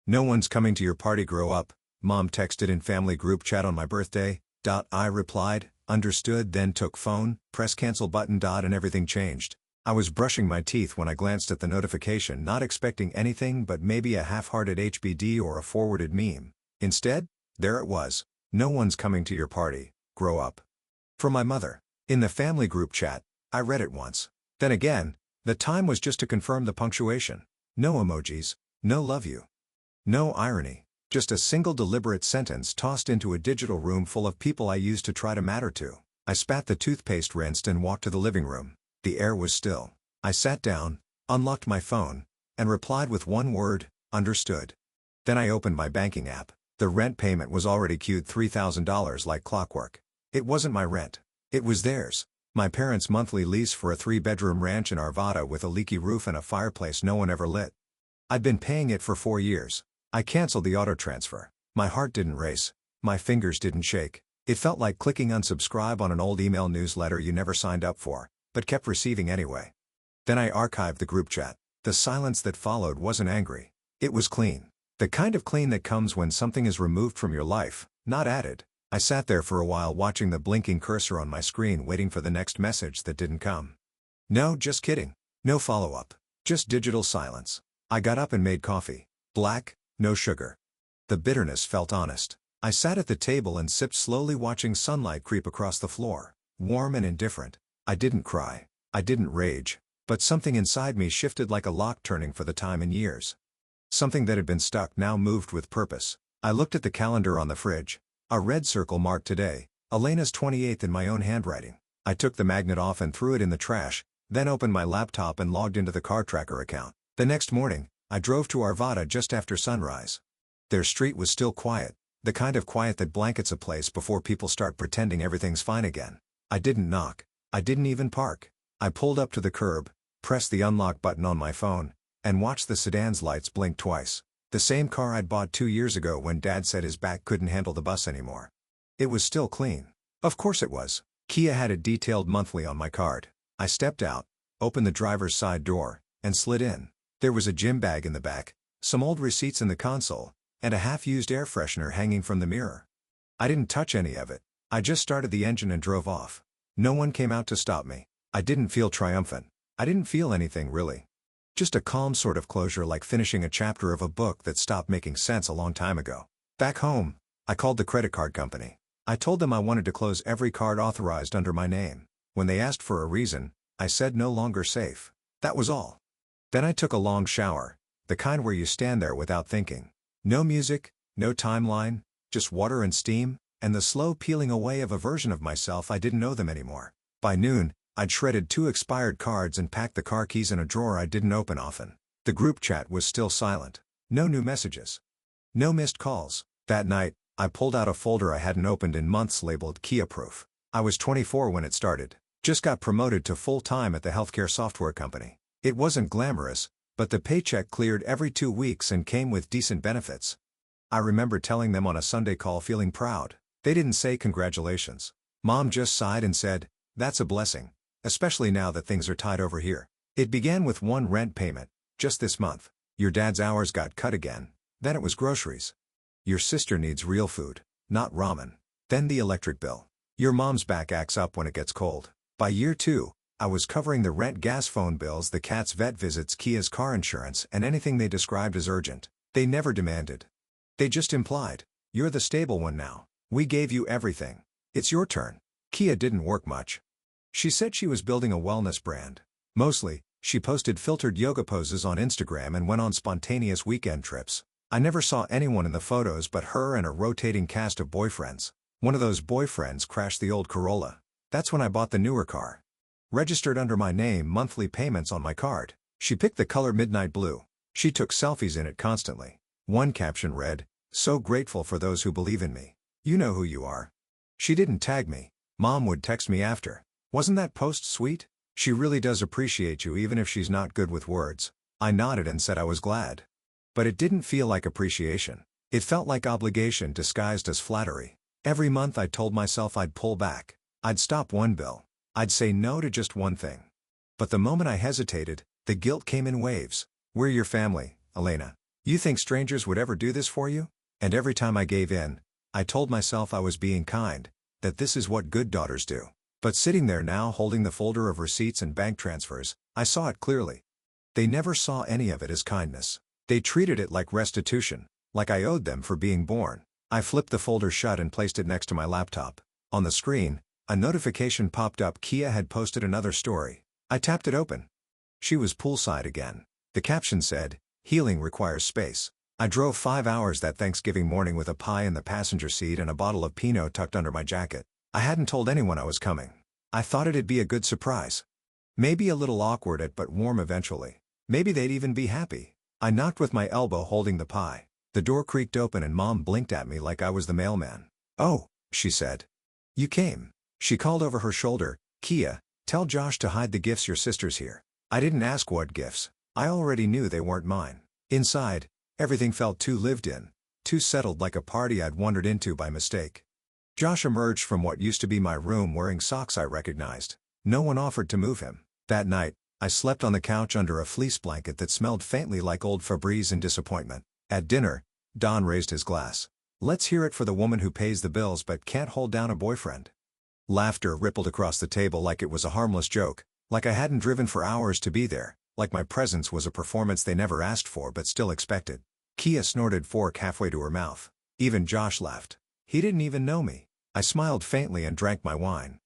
No one's coming to your party, grow up, Mom texted in family group chat on my birthday. I replied, understood, then took phone, press cancel button. And everything changed. I was brushing my teeth when I glanced at the notification, not expecting anything but maybe a half-hearted HBD or a forwarded meme. Instead, there it was. No one's coming to your party, grow up. From my mother. In the family group chat. I read it once. Then again, the time was just to confirm the punctuation. No emojis, no love you. No irony. Just a single deliberate sentence tossed into a digital room full of people I used to try to matter to. I spat the toothpaste, rinsed, and walked to the living room. The air was still. I sat down, unlocked my phone, and replied with one word, understood. Then I opened my banking app. The rent payment was already queued, $3,000 like clockwork. It wasn't my rent. It was theirs. My parents' monthly lease for a 3-bedroom ranch in Arvada with a leaky roof and a fireplace no one ever lit. I'd been paying it for 4 years. I canceled the auto transfer. My heart didn't race. My fingers didn't shake. It felt like clicking unsubscribe on an old email newsletter you never signed up for, but kept receiving anyway. Then I archived the group chat. The silence that followed wasn't angry. It was clean. The kind of clean that comes when something is removed from your life, not added. I sat there for a while watching the blinking cursor on my screen, waiting for the next message that didn't come. No, just kidding. No follow-up. Just digital silence. I got up and made coffee. Black, no sugar. The bitterness felt honest. I sat at the table and sipped slowly, watching sunlight creep across the floor. Warm and indifferent. I didn't cry. I didn't rage. But something inside me shifted like a lock turning for the time in years. Something that had been stuck now moved with purpose. I looked at the calendar on the fridge. A red circle marked today, Elena's 28th, in my own handwriting. I took the magnet off and threw it in the trash, then opened my laptop and logged into the car tracker account. The next morning, I drove to Arvada just after sunrise. Their street was still quiet, the kind of quiet that blankets a place before people start pretending everything's fine again. I didn't knock. I didn't even park. I pulled up to the curb, pressed the unlock button on my phone, and watched the sedan's lights blink twice. The same car I'd bought 2 years ago when Dad said his back couldn't handle the bus anymore. It was still clean. Of course it was. Kia had it detailed monthly on my card. I stepped out, opened the driver's side door, and slid in. There was a gym bag in the back, some old receipts in the console, and a half-used air freshener hanging from the mirror. I didn't touch any of it. I just started the engine and drove off. No one came out to stop me. I didn't feel triumphant. I didn't feel anything really. Just a calm sort of closure, like finishing a chapter of a book that stopped making sense a long time ago. Back home, I called the credit card company. I told them I wanted to close every card authorized under my name. When they asked for a reason, I said no longer safe. That was all. Then I took a long shower, the kind where you stand there without thinking. No music, no timeline, just water and steam, and the slow peeling away of a version of myself I didn't know them anymore. By noon, I'd shredded 2 expired cards and packed the car keys in a drawer I didn't open often. The group chat was still silent. No new messages. No missed calls. That night, I pulled out a folder I hadn't opened in months labeled Kia Proof. I was 24 when it started. Just got promoted to full-time at the healthcare software company. It wasn't glamorous, but the paycheck cleared every 2 weeks and came with decent benefits. I remember telling them on a Sunday call, feeling proud. They didn't say congratulations. Mom just sighed and said, "That's a blessing. Especially now that things are tight over here. It began with one rent payment, just this month. Your dad's hours got cut again. Then it was groceries. Your sister needs real food, not ramen. Then the electric bill. Your mom's back acts up when it gets cold." By year 2, I was covering the rent, gas, phone bills, the cat's vet visits, Kia's car insurance, and anything they described as urgent. They never demanded. They just implied, "You're the stable one now. We gave you everything. It's your turn." Kia didn't work much. She said she was building a wellness brand. Mostly, she posted filtered yoga poses on Instagram and went on spontaneous weekend trips. I never saw anyone in the photos but her and a rotating cast of boyfriends. One of those boyfriends crashed the old Corolla. That's when I bought the newer car. Registered under my name, monthly payments on my card. She picked the color midnight blue. She took selfies in it constantly. One caption read, "So grateful for those who believe in me. You know who you are." She didn't tag me. Mom would text me after. "Wasn't that post sweet? She really does appreciate you even if she's not good with words." I nodded and said I was glad. But it didn't feel like appreciation. It felt like obligation disguised as flattery. Every month I told myself I'd pull back. I'd stop one bill. I'd say no to just one thing. But the moment I hesitated, the guilt came in waves. "We're your family, Elena. You think strangers would ever do this for you? And every time I gave in, I told myself I was being kind, that this is what good daughters do. But sitting there now holding the folder of receipts and bank transfers, I saw it clearly. They never saw any of it as kindness. They treated it like restitution, like I owed them for being born. I flipped the folder shut and placed it next to my laptop. On the screen, a notification popped up. Kia had posted another story. I tapped it open. She was poolside again. The caption said, "Healing requires space." I drove 5 hours that Thanksgiving morning with a pie in the passenger seat and a bottle of Pinot tucked under my jacket. I hadn't told anyone I was coming. I thought it'd be a good surprise. Maybe a little awkward but warm eventually. Maybe they'd even be happy. I knocked with my elbow holding the pie. The door creaked open and Mom blinked at me like I was the mailman. "Oh," she said. "You came." She called over her shoulder, "Kia, tell Josh to hide the gifts, your sister's here." I didn't ask what gifts. I already knew they weren't mine. Inside, everything felt too lived in, too settled, like a party I'd wandered into by mistake. Josh emerged from what used to be my room wearing socks I recognized. No one offered to move him. That night, I slept on the couch under a fleece blanket that smelled faintly like old Febreze and disappointment. At dinner, Don raised his glass. "Let's hear it for the woman who pays the bills but can't hold down a boyfriend." Laughter rippled across the table like it was a harmless joke, like I hadn't driven for hours to be there, like my presence was a performance they never asked for but still expected. Kia snorted fork halfway to her mouth. Even Josh laughed. He didn't even know me. I smiled faintly and drank my wine.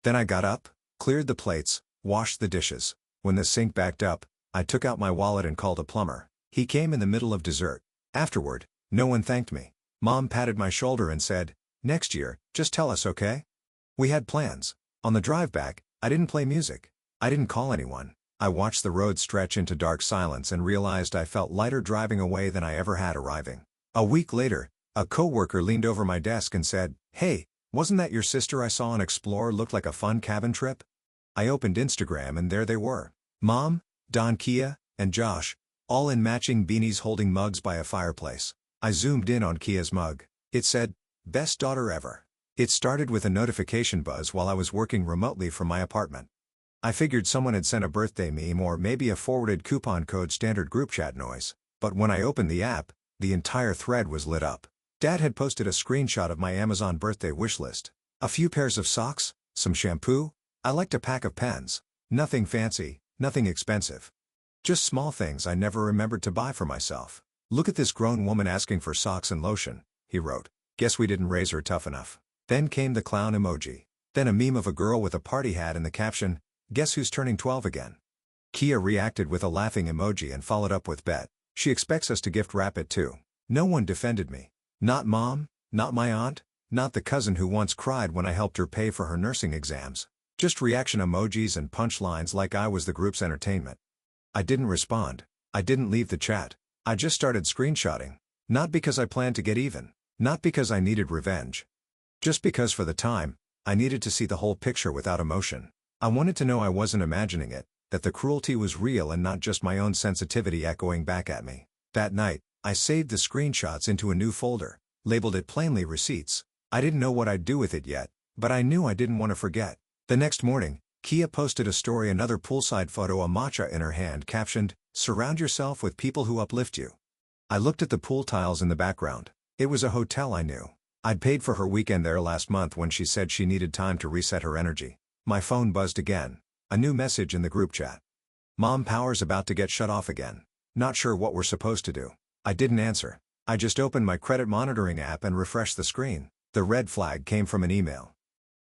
Then I got up, cleared the plates, washed the dishes. When the sink backed up, I took out my wallet and called a plumber. He came in the middle of dessert. Afterward, no one thanked me. Mom patted my shoulder and said, "Next year, just tell us, okay?" We had plans. On the drive back, I didn't play music. I didn't call anyone. I watched the road stretch into dark silence and realized I felt lighter driving away than I ever had arriving. A week later, a coworker leaned over my desk and said, "Hey, wasn't that your sister I saw on Explore? Looked like a fun cabin trip?" I opened Instagram and there they were. Mom, Don, Kia, and Josh, all in matching beanies holding mugs by a fireplace. I zoomed in on Kia's mug. It said, "Best daughter ever." It started with a notification buzz while I was working remotely from my apartment. I figured someone had sent a birthday meme or maybe a forwarded coupon code, standard group chat noise. But when I opened the app, the entire thread was lit up. Dad had posted a screenshot of my Amazon birthday wish list. A few pairs of socks, some shampoo. I liked a pack of pens. Nothing fancy, nothing expensive. Just small things I never remembered to buy for myself. "Look at this grown woman asking for socks and lotion," he wrote. "Guess we didn't raise her tough enough." Then came the clown emoji. Then a meme of a girl with a party hat and the caption, "Guess who's turning 12 again?" Kia reacted with a laughing emoji and followed up with, "Bet she expects us to gift wrap it too." No one defended me. Not Mom, not my aunt, not the cousin who once cried when I helped her pay for her nursing exams. Just reaction emojis and punchlines like I was the group's entertainment. I didn't respond. I didn't leave the chat. I just started screenshotting. Not because I planned to get even. Not because I needed revenge. Just because for the time, I needed to see the whole picture without emotion. I wanted to know I wasn't imagining it, that the cruelty was real and not just my own sensitivity echoing back at me. That night, I saved the screenshots into a new folder, labeled it plainly Receipts. I didn't know what I'd do with it yet, but I knew I didn't want to forget. The next morning, Kia posted a story, another poolside photo, a matcha in her hand, captioned, "Surround yourself with people who uplift you." I looked at the pool tiles in the background. It was a hotel I knew. I'd paid for her weekend there last month when she said she needed time to reset her energy. My phone buzzed again. A new message in the group chat. "Mom, power's about to get shut off again. Not sure what we're supposed to do." I didn't answer. I just opened my credit monitoring app and refreshed the screen. The red flag came from an email.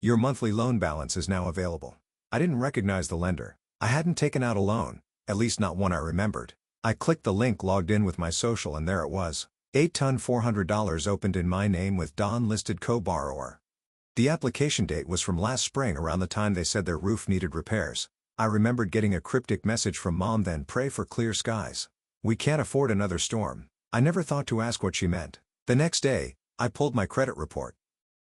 "Your monthly loan balance is now available." I didn't recognize the lender. I hadn't taken out a loan, at least not one I remembered. I clicked the link, logged in with my social, and there it was. 8 ton $400 opened in my name with Don listed co-borrower. The application date was from last spring, around the time they said their roof needed repairs. I remembered getting a cryptic message from Mom, then "Pray for clear skies. We can't afford another storm." I never thought to ask what she meant. The next day, I pulled my credit report.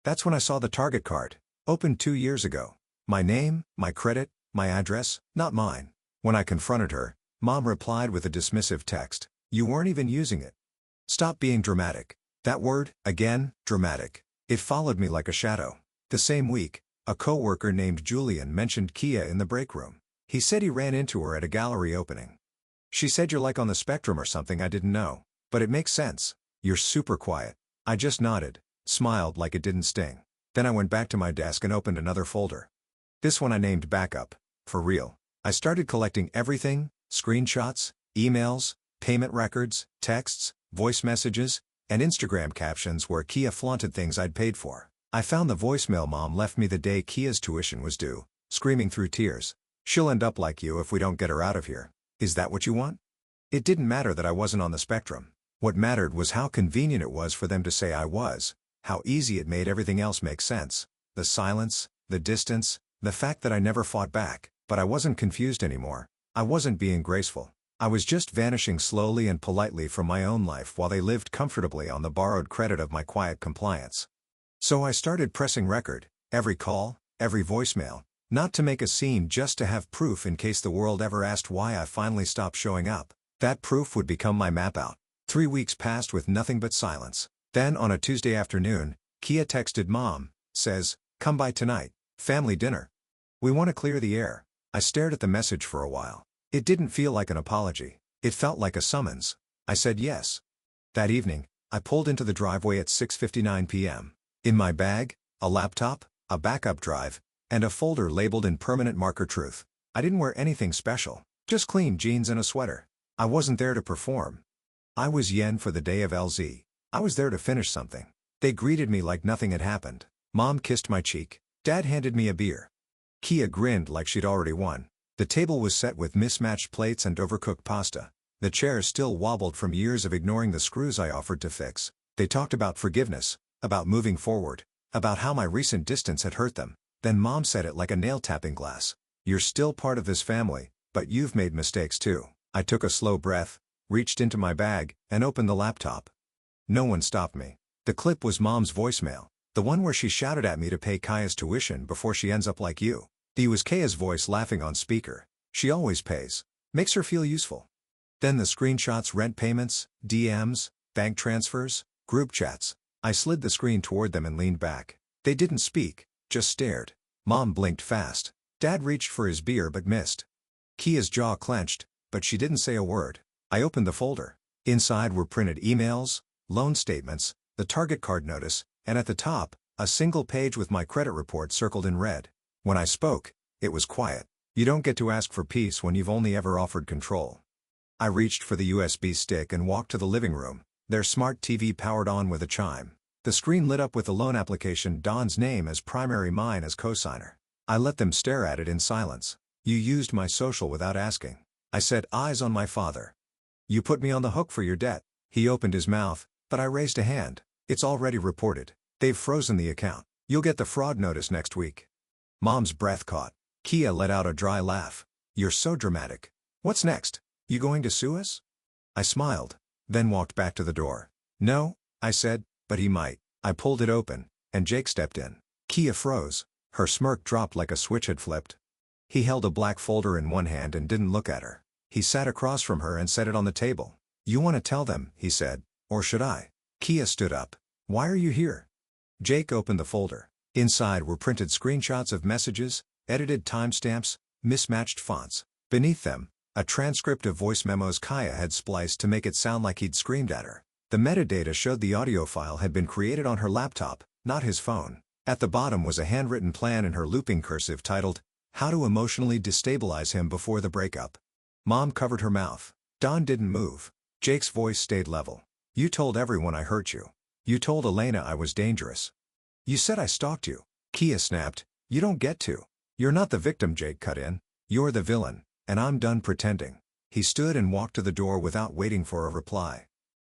That's when I saw the Target card. Opened 2 years ago. My name, my credit, my address, not mine. When I confronted her, Mom replied with a dismissive text. "You weren't even using it." Stop being dramatic. That word, again, dramatic. It followed me like a shadow. The same week, a coworker named Julian mentioned Kia in the break room. He said he ran into her at a gallery opening. She said, "You're like on the spectrum or something." I didn't know. But it makes sense. You're super quiet. I just nodded, smiled like it didn't sting. Then I went back to my desk and opened another folder. This one I named Backup. For real. I started collecting everything: screenshots, emails, payment records, texts, voice messages, and Instagram captions where Kia flaunted things I'd paid for. I found the voicemail Mom left me the day Kia's tuition was due, screaming through tears. "She'll end up like you if we don't get her out of here. Is that what you want?" It didn't matter that I wasn't on the spectrum. What mattered was how convenient it was for them to say I was, how easy it made everything else make sense. The silence, the distance, the fact that I never fought back. But I wasn't confused anymore. I wasn't being graceful. I was just vanishing slowly and politely from my own life while they lived comfortably on the borrowed credit of my quiet compliance. So I started pressing record, every call, every voicemail, not to make a scene, just to have proof in case the world ever asked why I finally stopped showing up. That proof would become my map out. 3 weeks passed with nothing but silence. Then on a Tuesday afternoon, Kia texted Mom, says, "Come by tonight, family dinner. We want to clear the air." I stared at the message for a while. It didn't feel like an apology. It felt like a summons. I said yes. That evening, I pulled into the driveway at 6:59 p.m. In my bag, a laptop, a backup drive, and a folder labeled in permanent marker truth. I didn't wear anything special, just clean jeans and a sweater. I wasn't there to perform. I was yen for the day of LZ. I was there to finish something. They greeted me like nothing had happened. Mom kissed my cheek. Dad handed me a beer. Kia grinned like she'd already won. The table was set with mismatched plates and overcooked pasta. The chairs still wobbled from years of ignoring the screws I offered to fix. They talked about forgiveness, about moving forward, about how my recent distance had hurt them. Then Mom said it like a nail-tapping glass. "You're still part of this family, but you've made mistakes too." I took a slow breath, reached into my bag, and opened the laptop. No one stopped me. The clip was Mom's voicemail. The one where she shouted at me to pay Kaya's tuition before she ends up like you. It was Kaya's voice laughing on speaker. She always pays. Makes her feel useful. Then the screenshots: rent payments, DMs, bank transfers, group chats. I slid the screen toward them and leaned back. They didn't speak, just stared. Mom blinked fast. Dad reached for his beer but missed. Kia's jaw clenched, but she didn't say a word. I opened the folder. Inside were printed emails, loan statements, the Target card notice, and at the top, a single page with my credit report circled in red. When I spoke, it was quiet. You don't get to ask for peace when you've only ever offered control. I reached for the USB stick and walked to the living room. Their smart TV powered on with a chime. The screen lit up with the loan application, Don's name as primary, mine as cosigner. I let them stare at it in silence. "You used my social without asking," I said, eyes on my father. "You put me on the hook for your debt." He opened his mouth, but I raised a hand. "It's already reported. They've frozen the account. You'll get the fraud notice next week." Mom's breath caught. Kia let out a dry laugh. "You're so dramatic. What's next? You going to sue us?" I smiled, then walked back to the door. "No," I said, "but he might." I pulled it open, and Jake stepped in. Kia froze. Her smirk dropped like a switch had flipped. He held a black folder in one hand and didn't look at her. He sat across from her and set it on the table. "You want to tell them," he said, "or should I?" Kia stood up. "Why are you here?" Jake opened the folder. Inside were printed screenshots of messages, edited timestamps, mismatched fonts. Beneath them, a transcript of voice memos Kaya had spliced to make it sound like he'd screamed at her. The metadata showed the audio file had been created on her laptop, not his phone. At the bottom was a handwritten plan in her looping cursive titled, "How to Emotionally Destabilize Him Before the Breakup." Mom covered her mouth. Don didn't move. Jake's voice stayed level. "You told everyone I hurt you. You told Elena I was dangerous. You said I stalked you." Kia snapped. "You don't get to. You're not the victim," Jake cut in. "You're the villain, and I'm done pretending." He stood and walked to the door without waiting for a reply.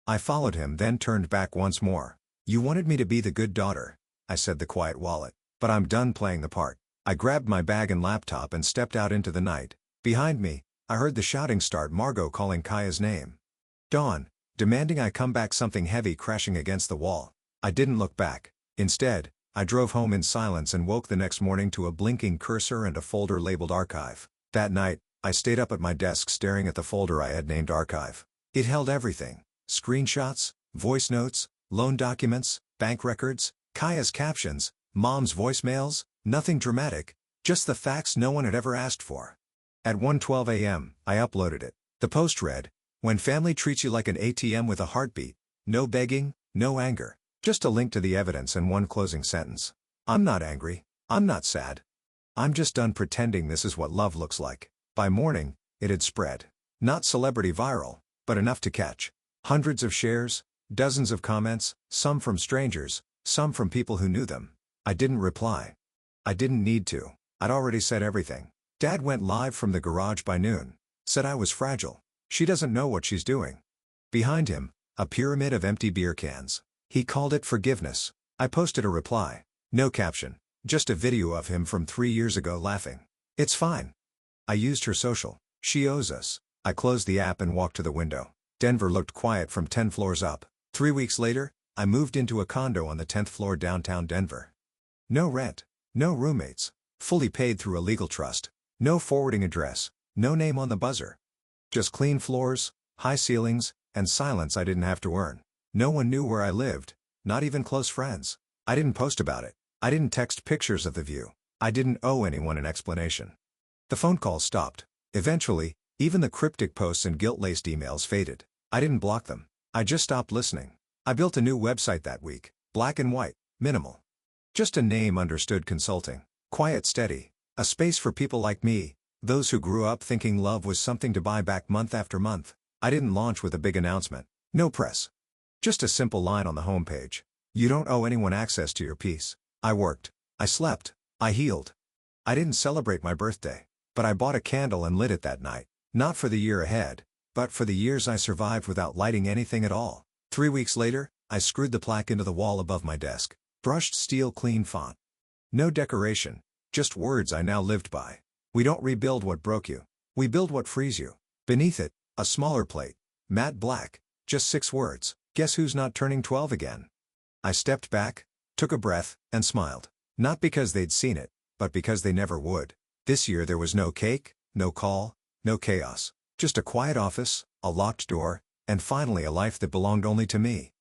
I followed him, then turned back once more. "You wanted me to be the good daughter," I said, the quiet wallet. "But I'm done playing the part." I grabbed my bag and laptop and stepped out into the night. Behind me, I heard the shouting start, Margot calling Kaya's name. "Dawn," demanding I come back, something heavy crashing against the wall. I didn't look back. Instead, I drove home in silence and woke the next morning to a blinking cursor and a folder labeled Archive. That night, I stayed up at my desk staring at the folder I had named Archive. It held everything: screenshots, voice notes, loan documents, bank records, Kaya's captions, Mom's voicemails. Nothing dramatic, just the facts no one had ever asked for. At 1:12 a.m., I uploaded it. The post read, When family treats you like an ATM with a heartbeat, no begging, no anger, just a link to the evidence and one closing sentence. I'm not angry, I'm not sad. I'm just done pretending this is what love looks like. By morning, it had spread. Not celebrity viral, but enough to catch hundreds of shares, dozens of comments, some from strangers, some from people who knew them. I didn't reply. I didn't need to. I'd already said everything. Dad went live from the garage by noon. Said I was fragile. She doesn't know what she's doing. Behind him, a pyramid of empty beer cans. He called it forgiveness. I posted a reply. No caption. Just a video of him from 3 years ago laughing. It's fine. I used her social. She owes us. I closed the app and walked to the window. Denver looked quiet from 10 floors up. 3 weeks later, I moved into a condo on the 10th floor downtown Denver. No rent. No roommates. Fully paid through a legal trust. No forwarding address. No name on the buzzer. Just clean floors, high ceilings, and silence I didn't have to earn. No one knew where I lived, not even close friends. I didn't post about it. I didn't text pictures of the view. I didn't owe anyone an explanation. The phone calls stopped. Eventually, even the cryptic posts and guilt-laced emails faded. I didn't block them. I just stopped listening. I built a new website that week. Black and white, minimal. Just a name understood consulting. Quiet steady. A space for people like me, those who grew up thinking love was something to buy back month after month. I didn't launch with a big announcement. No press. Just a simple line on the homepage. You don't owe anyone access to your peace. I worked. I slept. I healed. I didn't celebrate my birthday. But I bought a candle and lit it that night. Not for the year ahead, but for the years I survived without lighting anything at all. 3 weeks later, I screwed the plaque into the wall above my desk. Brushed steel clean font. No decoration. Just words I now lived by. We don't rebuild what broke you. We build what frees you. Beneath it, a smaller plate. Matte black. Just 6 words. Guess who's not turning 12 again? I stepped back, took a breath, and smiled. Not because they'd seen it, but because they never would. This year there was no cake, no call, no chaos. Just a quiet office, a locked door, and finally a life that belonged only to me.